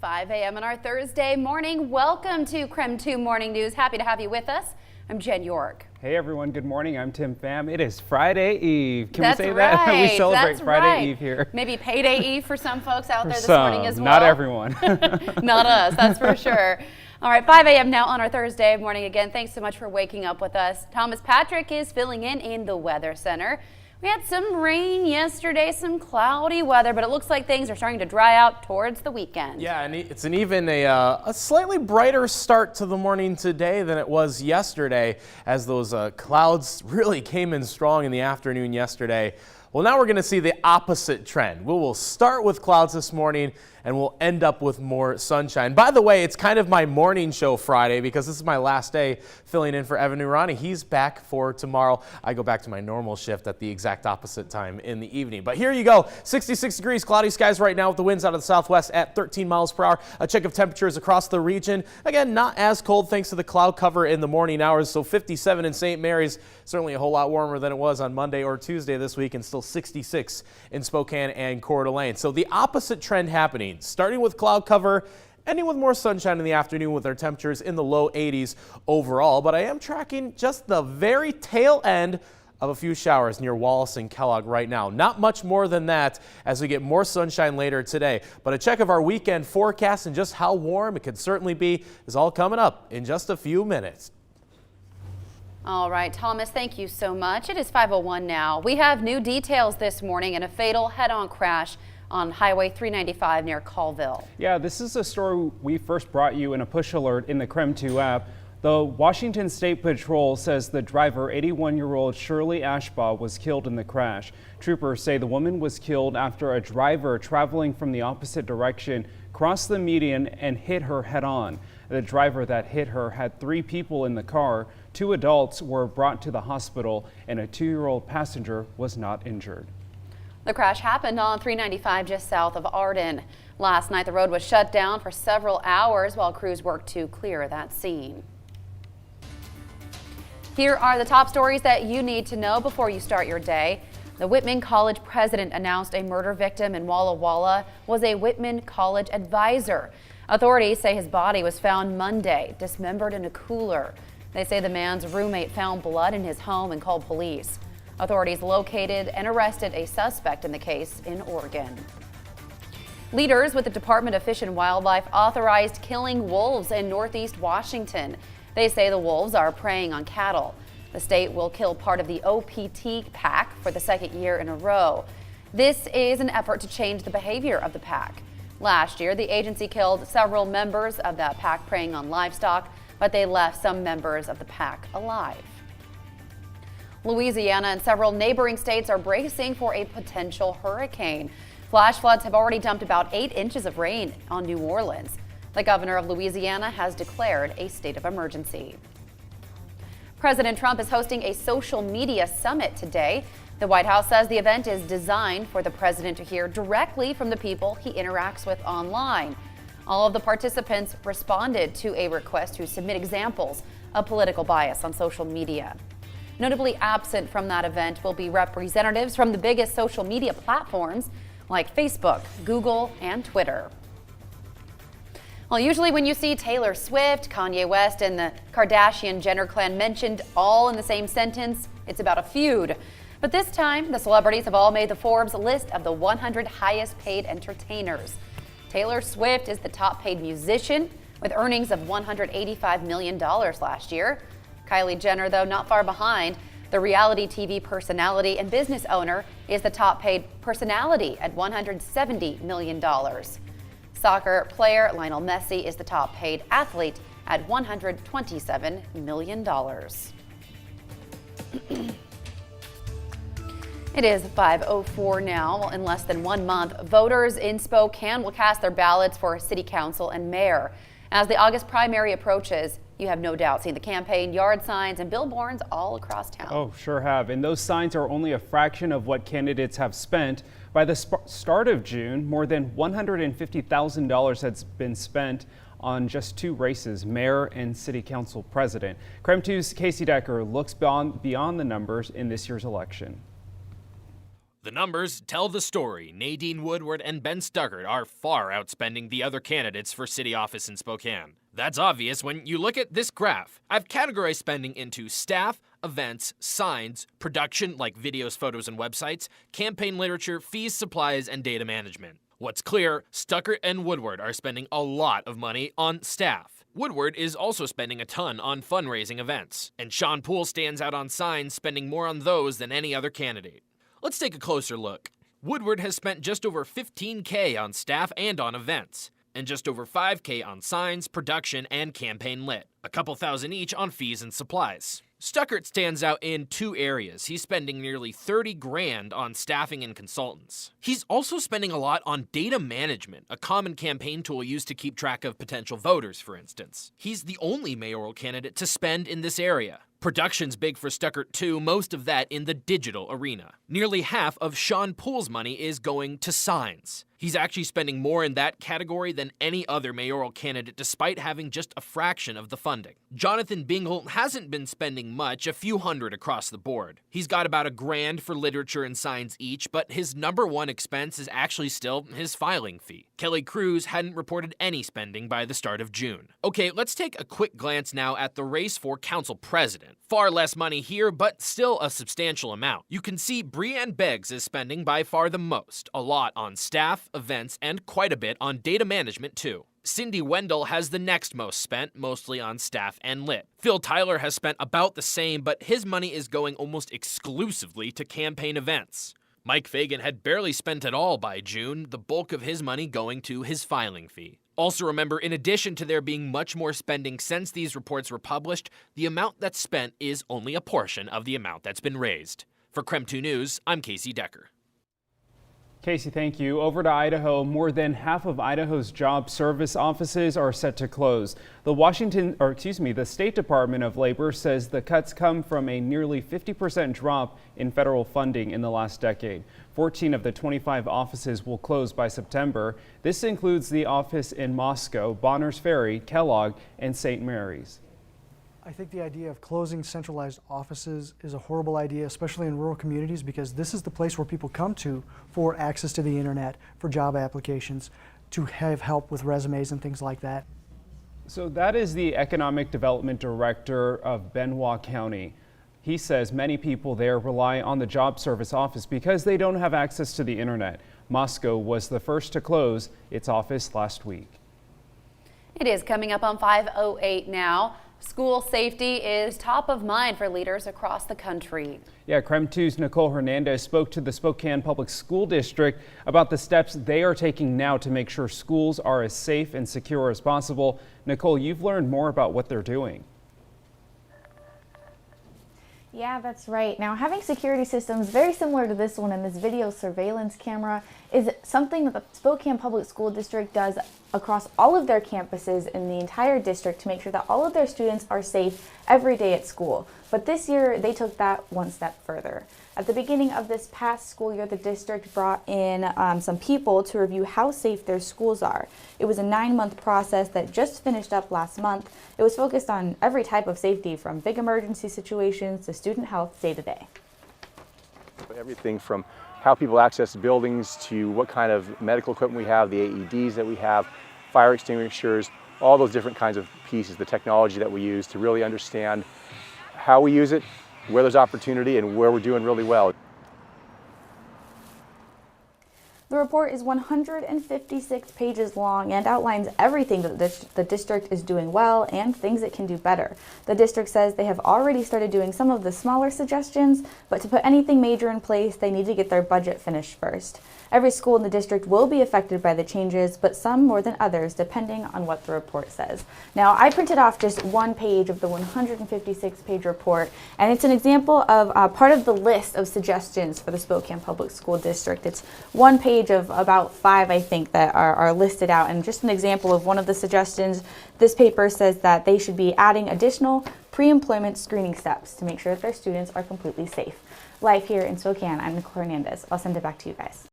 5 a.m. on our Thursday morning. Welcome to KREM 2 Morning News. Happy to have you with us. I'm Jen York. Hey everyone, good morning. I'm Tim Pham. It is Friday Eve. Can That's we say right. that? We celebrate That's Friday right. Eve here. Maybe payday Eve for some folks out there this Some, morning as well. not everyone. Not us, that's for sure. All right, 5 a.m. now on our Thursday morning. Again, thanks so much for waking up with us. Thomas Patrick is filling in the Weather Center. We had some rain yesterday, some cloudy weather, but it looks like things are starting to dry out towards the weekend. Yeah, and it's even a slightly brighter start to the morning today than it was yesterday, as those clouds really came in strong in the afternoon yesterday. Well, now we're going to see the opposite trend. We will start with clouds this morning and we'll end up with more sunshine. By the way, it's kind of my morning show Friday because this is my last day filling in for Evan Nurani. He's back for tomorrow. I go back to my normal shift at the exact opposite time in the evening. But here you go, 66 degrees, cloudy skies right now with the winds out of the southwest at 13 miles per hour. A check of temperatures across the region. Again, not as cold thanks to the cloud cover in the morning hours. So 57 in St. Mary's, certainly a whole lot warmer than it was on Monday or Tuesday this week, and still 66 in Spokane and Coeur d'Alene. So the opposite trend happening, starting with cloud cover, ending with more sunshine in the afternoon with our temperatures in the low 80s overall. But I am tracking just the very tail end of a few showers near Wallace and Kellogg right now. Not much more than that as we get more sunshine later today. But a check of our weekend forecast and just how warm it could certainly be is all coming up in just a few minutes. All right, Thomas, thank you so much. It is 5:01 now. We have new details this morning in a fatal head-on crash on Highway 395 near Colville. Yeah, this is a story we first brought you in a push alert in the KREM 2 app. The Washington State Patrol says the driver, 81-year-old Shirley Ashbaugh, was killed in the crash. Troopers say the woman was killed after a driver traveling from the opposite direction crossed the median and hit her head-on. The driver that hit her had 3 people in the car. 2 adults were brought to the hospital and a 2-year-old passenger was not injured. The crash happened on 395 just south of Arden. Last night, the road was shut down for several hours while crews worked to clear that scene. Here are the top stories that you need to know before you start your day. The Whitman College president announced a murder victim in Walla Walla was a Whitman College advisor. Authorities say his body was found Monday, dismembered in a cooler. They say the man's roommate found blood in his home and called police. Authorities located and arrested a suspect in the case in Oregon. Leaders with the Department of Fish and Wildlife authorized killing wolves in Northeast Washington. They say the wolves are preying on cattle. The state will kill part of the OPT pack for the second year in a row. This is an effort to change the behavior of the pack. Last year, the agency killed several members of that pack preying on livestock, but they left some members of the pack alive. Louisiana and several neighboring states are bracing for a potential hurricane. Flash floods have already dumped about 8 inches of rain on New Orleans. The governor of Louisiana has declared a state of emergency. President Trump is hosting a social media summit today. The White House says the event is designed for the president to hear directly from the people he interacts with online. All of the participants responded to a request to submit examples of political bias on social media. Notably absent from that event will be representatives from the biggest social media platforms like Facebook, Google, and Twitter. Well, usually when you see Taylor Swift, Kanye West, and the Kardashian-Jenner clan mentioned all in the same sentence, it's about a feud. But this time, the celebrities have all made the Forbes list of the 100 highest paid entertainers. Taylor Swift is the top paid musician with earnings of $185 million last year. Kylie Jenner, though, not far behind. The reality TV personality and business owner is the top paid personality at $170 million. Soccer player Lionel Messi is the top paid athlete at $127 million. It is 5:04 now. Well, in less than 1 month, voters in Spokane will cast their ballots for city council and mayor. As the August primary approaches, you have no doubt seen the campaign yard signs and billboards all across town. Oh, sure have. And those signs are only a fraction of what candidates have spent. By the start of June, more than $150,000 has been spent on just 2 races, mayor and city council president. KREM 2's Casey Decker looks beyond the numbers in this year's election. The numbers tell the story. Nadine Woodward and Ben Stuckert are far outspending the other candidates for city office in Spokane. That's obvious when you look at this graph. I've categorized spending into staff, events, signs, production like videos, photos, and websites, campaign literature, fees, supplies, and data management. What's clear, Stuckert and Woodward are spending a lot of money on staff. Woodward is also spending a ton on fundraising events, and Sean Poole stands out on signs, spending more on those than any other candidate. Let's take a closer look. Woodward has spent just over $15K on staff and on events, and just over $5K on signs, production, and campaign lit. A couple thousand each on fees and supplies. Stuckert stands out in two areas. He's spending nearly $30,000 on staffing and consultants. He's also spending a lot on data management, a common campaign tool used to keep track of potential voters, for instance. He's the only mayoral candidate to spend in this area. Production's big for Stuckert too, most of that in the digital arena. Nearly half of Sean Poole's money is going to signs. He's actually spending more in that category than any other mayoral candidate, despite having just a fraction of the funding. Jonathan Bingle hasn't been spending much, a few hundred across the board. He's got about $1,000 for literature and signs each, but his number one expense is actually still his filing fee. Kelly Cruz hadn't reported any spending by the start of June. Okay, let's take a quick glance now at the race for council president. Far less money here, but still a substantial amount. You can see Breanne Beggs is spending by far the most, a lot on staff, events, and quite a bit on data management too. Cindy Wendell has the next most spent, mostly on staff and lit. Phil Tyler has spent about the same, but his money is going almost exclusively to campaign events. Mike Fagan had barely spent it all by June, the bulk of his money going to his filing fee. Also remember, in addition to there being much more spending since these reports were published, the amount that's spent is only a portion of the amount that's been raised. For KREM 2 News, I'm Casey Decker. Casey, thank you. Over to Idaho. More than half of Idaho's job service offices are set to close. The State Department of Labor says the cuts come from a nearly 50% drop in federal funding in the last decade. 14 of the 25 offices will close by September. This includes the office in Moscow, Bonners Ferry, Kellogg, and St. Mary's. I think the idea of closing centralized offices is a horrible idea, especially in rural communities, because this is the place where people come to for access to the internet, for job applications, to have help with resumes and things like that. So that is the Economic Development Director of Benoit County. He says many people there rely on the job service office because they don't have access to the internet. Moscow was the first to close its office last week. It is coming up on 5:08 now. School safety is top of mind for leaders across the country. Yeah, KREM 2's Nicole Hernandez spoke to the Spokane Public School District about the steps they are taking now to make sure schools are as safe and secure as possible. Nicole, you've learned more about what they're doing. Yeah, that's right. Now, having security systems very similar to this one and this video surveillance camera is something that the Spokane Public School District does across all of their campuses in the entire district to make sure that all of their students are safe every day at school. But this year, they took that one step further. At the beginning of this past school year, the district brought in some people to review how safe their schools are. It was a 9-month process that just finished up last month. It was focused on every type of safety, from big emergency situations to student health day to day. Everything from how people access buildings to what kind of medical equipment we have, the AEDs that we have, fire extinguishers, all those different kinds of pieces, the technology that we use to really understand how we use it, where there's opportunity, and where we're doing really well. The report is 156 pages long and outlines everything that the district is doing well and things it can do better. The district says they have already started doing some of the smaller suggestions, but to put anything major in place, they need to get their budget finished first. Every school in the district will be affected by the changes, but some more than others, depending on what the report says. Now, I printed off just one page of the 156-page report, and it's an example of part of the list of suggestions for the Spokane Public School District. It's one page of about 5, I think, that are listed out, and just an example of one of the suggestions. This paper says that they should be adding additional pre-employment screening steps to make sure that their students are completely safe. Live here in Spokane, I'm Nicole Hernandez. I'll send it back to you guys.